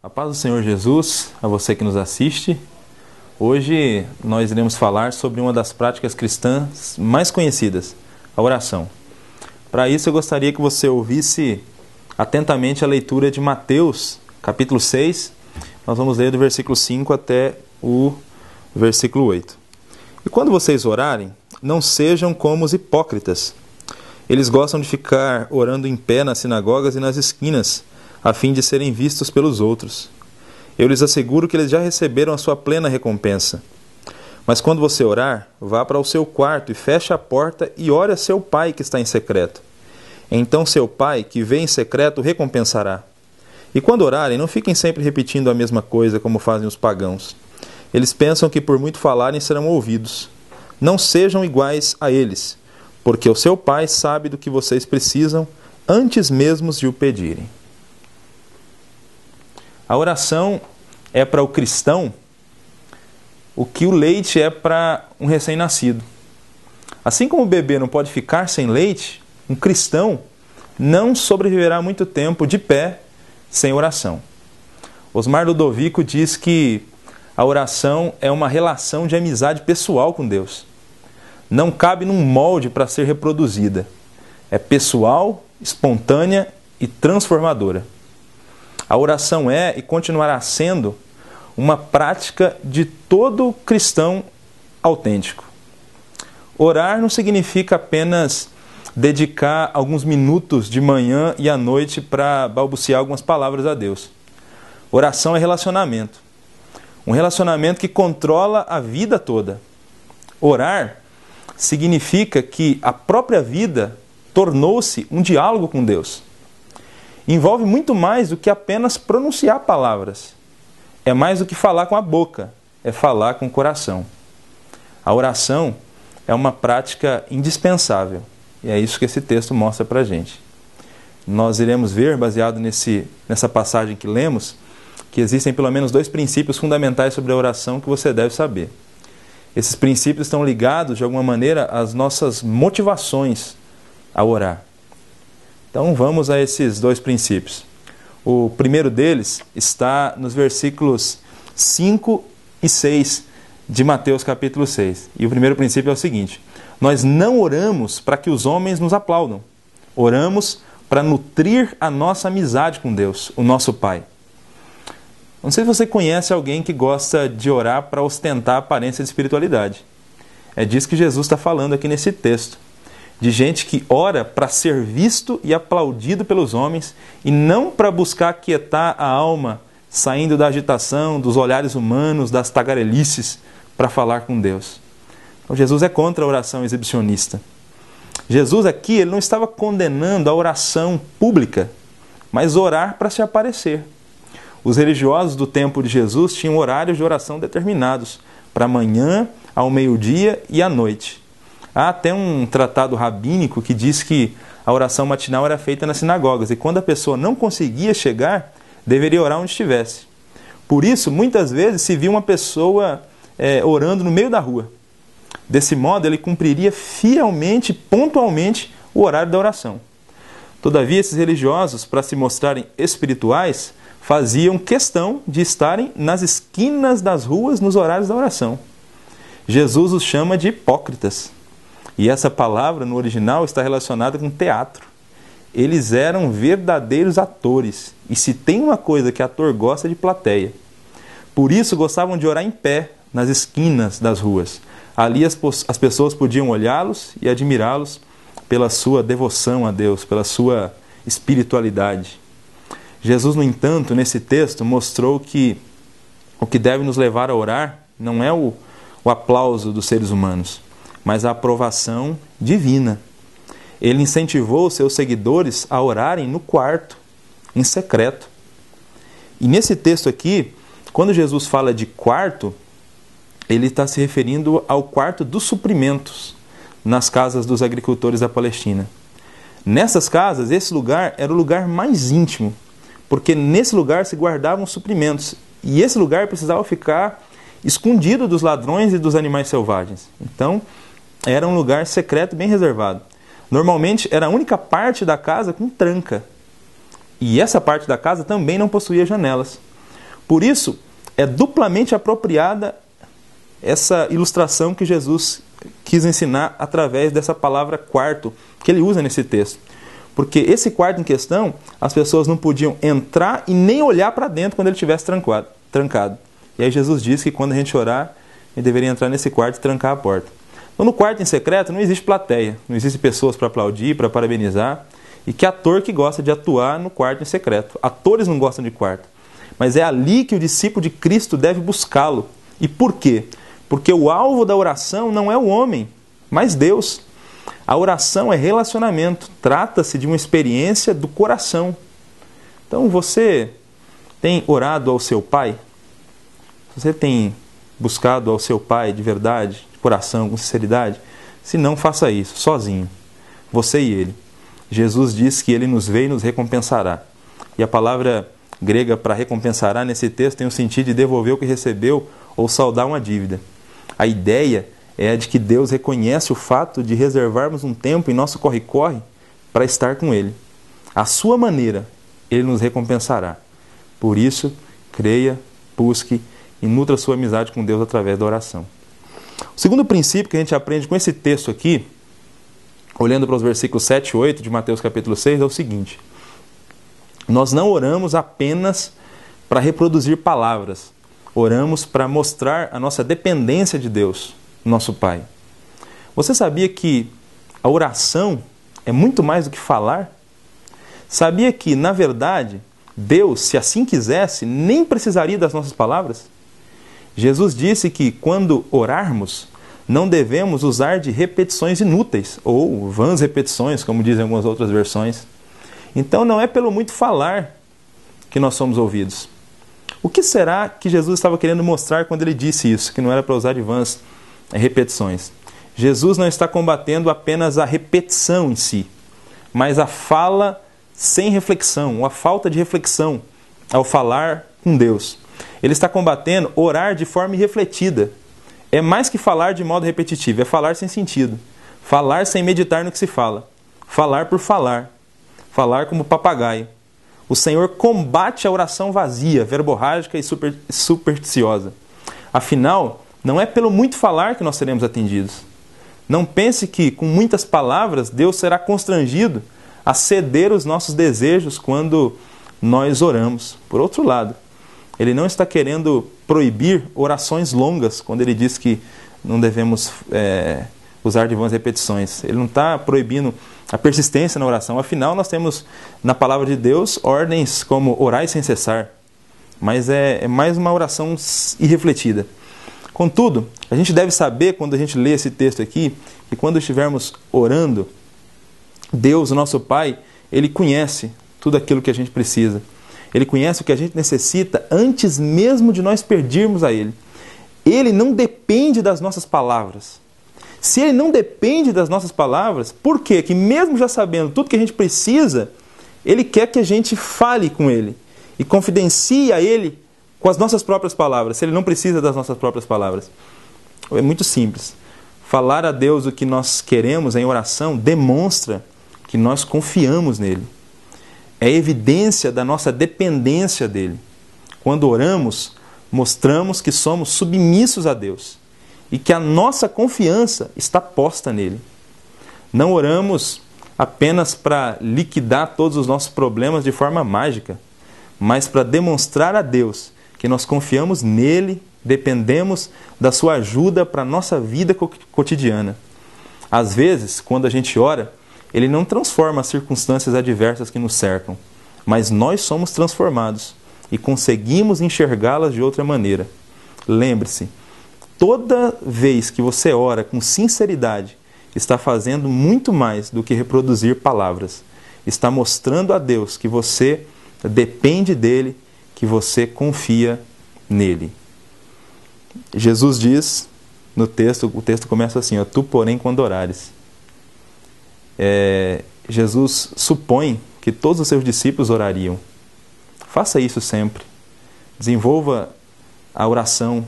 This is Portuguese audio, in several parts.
A paz do Senhor Jesus, a você que nos assiste. Hoje nós iremos falar sobre uma das práticas cristãs mais conhecidas, a oração. Para isso eu gostaria que você ouvisse atentamente a leitura de Mateus, capítulo 6. Nós vamos ler do versículo 5 até o versículo 8. E quando vocês orarem, não sejam como os hipócritas. Eles gostam de ficar orando em pé nas sinagogas e nas esquinas, a fim de serem vistos pelos outros. Eu lhes asseguro que eles já receberam a sua plena recompensa. Mas quando você orar, vá para o seu quarto e feche a porta e ore a seu pai que está em secreto. Então seu pai, que vê em secreto, recompensará. E quando orarem, não fiquem sempre repetindo a mesma coisa como fazem os pagãos. Eles pensam que por muito falarem serão ouvidos. Não sejam iguais a eles, porque o seu pai sabe do que vocês precisam antes mesmo de o pedirem. A oração é para o cristão o que o leite é para um recém-nascido. Assim como o bebê não pode ficar sem leite, um cristão não sobreviverá muito tempo de pé sem oração. Osmar Ludovico diz que a oração é uma relação de amizade pessoal com Deus. Não cabe num molde para ser reproduzida. É pessoal, espontânea e transformadora. A oração é e continuará sendo uma prática de todo cristão autêntico. Orar não significa apenas dedicar alguns minutos de manhã e à noite para balbuciar algumas palavras a Deus. Oração é relacionamento. Um relacionamento que controla a vida toda. Orar significa que a própria vida tornou-se um diálogo com Deus. Envolve muito mais do que apenas pronunciar palavras. É mais do que falar com a boca, é falar com o coração. A oração é uma prática indispensável, e é isso que esse texto mostra para a gente. Nós iremos ver, baseado nessa passagem que lemos, que existem pelo menos 2 princípios fundamentais sobre a oração que você deve saber. Esses princípios estão ligados, de alguma maneira, às nossas motivações a orar. Então vamos a esses 2 princípios. O primeiro deles está nos versículos 5 e 6 de Mateus capítulo 6. E o primeiro princípio é o seguinte: nós não oramos para que os homens nos aplaudam. Oramos para nutrir a nossa amizade com Deus, o nosso Pai. Não sei se você conhece alguém que gosta de orar para ostentar a aparência de espiritualidade. É disso que Jesus está falando aqui nesse texto. De gente que ora para ser visto e aplaudido pelos homens e não para buscar aquietar a alma, saindo da agitação, dos olhares humanos, das tagarelices, para falar com Deus. Então, Jesus é contra a oração exibicionista. Jesus aqui ele não estava condenando a oração pública, mas orar para se aparecer. Os religiosos do tempo de Jesus tinham horários de oração determinados, para amanhã, ao meio-dia e à noite. Há até um tratado rabínico que diz que a oração matinal era feita nas sinagogas e quando a pessoa não conseguia chegar, deveria orar onde estivesse. Por isso, muitas vezes se via uma pessoa orando no meio da rua. Desse modo, ele cumpriria fielmente, pontualmente, o horário da oração. Todavia, esses religiosos, para se mostrarem espirituais, faziam questão de estarem nas esquinas das ruas nos horários da oração. Jesus os chama de hipócritas. E essa palavra, no original, está relacionada com teatro. Eles eram verdadeiros atores. E se tem uma coisa que ator gosta, é de plateia. Por isso, gostavam de orar em pé, nas esquinas das ruas. Ali as pessoas podiam olhá-los e admirá-los pela sua devoção a Deus, pela sua espiritualidade. Jesus, no entanto, nesse texto, mostrou que o que deve nos levar a orar não é o aplauso dos seres humanos, mas a aprovação divina. Ele incentivou os seus seguidores a orarem no quarto, em secreto. E nesse texto aqui, quando Jesus fala de quarto, ele está se referindo ao quarto dos suprimentos nas casas dos agricultores da Palestina. Nessas casas, esse lugar era o lugar mais íntimo, porque nesse lugar se guardavam suprimentos. E esse lugar precisava ficar escondido dos ladrões e dos animais selvagens. Então, era um lugar secreto, bem reservado. Normalmente, era a única parte da casa com tranca. E essa parte da casa também não possuía janelas. Por isso, é duplamente apropriada essa ilustração que Jesus quis ensinar através dessa palavra quarto, que ele usa nesse texto. Porque esse quarto em questão, as pessoas não podiam entrar e nem olhar para dentro quando ele estivesse trancado. E aí Jesus disse que quando a gente orar, a gente deveria entrar nesse quarto e trancar a porta. Então no quarto em secreto não existe plateia, não existe pessoas para aplaudir, para parabenizar. E que ator que gosta de atuar no quarto em secreto? Atores não gostam de quarto. Mas é ali que o discípulo de Cristo deve buscá-lo. E por quê? Porque o alvo da oração não é o homem, mas Deus. A oração é relacionamento, trata-se de uma experiência do coração. Então você tem orado ao seu Pai? Você tem buscado ao seu Pai de verdade, de coração, com sinceridade? Se não, faça isso, sozinho, você e Ele. Jesus diz que Ele nos vê e nos recompensará. E a palavra grega para recompensará nesse texto tem o sentido de devolver o que recebeu ou saldar uma dívida. A ideia é a de que Deus reconhece o fato de reservarmos um tempo em nosso corre-corre para estar com Ele. À sua maneira, Ele nos recompensará. Por isso, creia, busque e nutra sua amizade com Deus através da oração. O segundo princípio que a gente aprende com esse texto aqui, olhando para os versículos 7 e 8 de Mateus capítulo 6, é o seguinte: nós não oramos apenas para reproduzir palavras, oramos para mostrar a nossa dependência de Deus, nosso Pai. Você sabia que a oração é muito mais do que falar? Sabia que, na verdade, Deus, se assim quisesse, nem precisaria das nossas palavras? Jesus disse que quando orarmos, não devemos usar de repetições inúteis, ou vãs repetições, como dizem algumas outras versões. Então não é pelo muito falar que nós somos ouvidos. O que será que Jesus estava querendo mostrar quando ele disse isso, que não era para usar de vãs repetições? Jesus não está combatendo apenas a repetição em si, mas a fala sem reflexão, ou a falta de reflexão ao falar com Deus. Ele está combatendo orar de forma irrefletida. É mais que falar de modo repetitivo, é falar sem sentido. Falar sem meditar no que se fala. Falar por falar. Falar como papagaio. O Senhor combate a oração vazia, verborrágica e supersticiosa. Afinal, não é pelo muito falar que nós seremos atendidos. Não pense que, com muitas palavras, Deus será constrangido a ceder os nossos desejos quando nós oramos. Por outro lado, Ele não está querendo proibir orações longas, quando Ele diz que não devemos usar de vãs repetições. Ele não está proibindo a persistência na oração. Afinal, nós temos na palavra de Deus ordens como orai sem cessar. Mas é mais uma oração irrefletida. Contudo, a gente deve saber, quando a gente lê esse texto aqui, que quando estivermos orando, Deus, o nosso Pai, Ele conhece tudo aquilo que a gente precisa. Ele conhece o que a gente necessita antes mesmo de nós pedirmos a Ele. Ele não depende das nossas palavras. Se Ele não depende das nossas palavras, por quê? Que mesmo já sabendo tudo que a gente precisa, Ele quer que a gente fale com Ele e confidencie a Ele com as nossas próprias palavras, se Ele não precisa das nossas próprias palavras. É muito simples. Falar a Deus o que nós queremos em oração demonstra que nós confiamos nele. É evidência da nossa dependência dele. Quando oramos, mostramos que somos submissos a Deus e que a nossa confiança está posta nele. Não oramos apenas para liquidar todos os nossos problemas de forma mágica, mas para demonstrar a Deus que nós confiamos nele, dependemos da sua ajuda para a nossa vida cotidiana. Às vezes, quando a gente ora, Ele não transforma as circunstâncias adversas que nos cercam, mas nós somos transformados e conseguimos enxergá-las de outra maneira. Lembre-se, toda vez que você ora com sinceridade, está fazendo muito mais do que reproduzir palavras. Está mostrando a Deus que você depende dele, que você confia nele. Jesus diz no texto, o texto começa assim, ó, tu porém quando orares. Jesus supõe que todos os seus discípulos orariam. Faça isso sempre. Desenvolva a oração.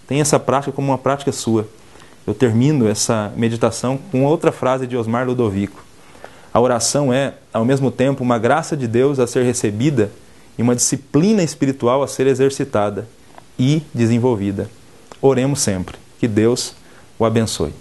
Tenha essa prática como uma prática sua. Eu termino essa meditação com outra frase de Osmar Ludovico. A oração é, ao mesmo tempo, uma graça de Deus a ser recebida e uma disciplina espiritual a ser exercitada e desenvolvida. Oremos sempre. Que Deus o abençoe.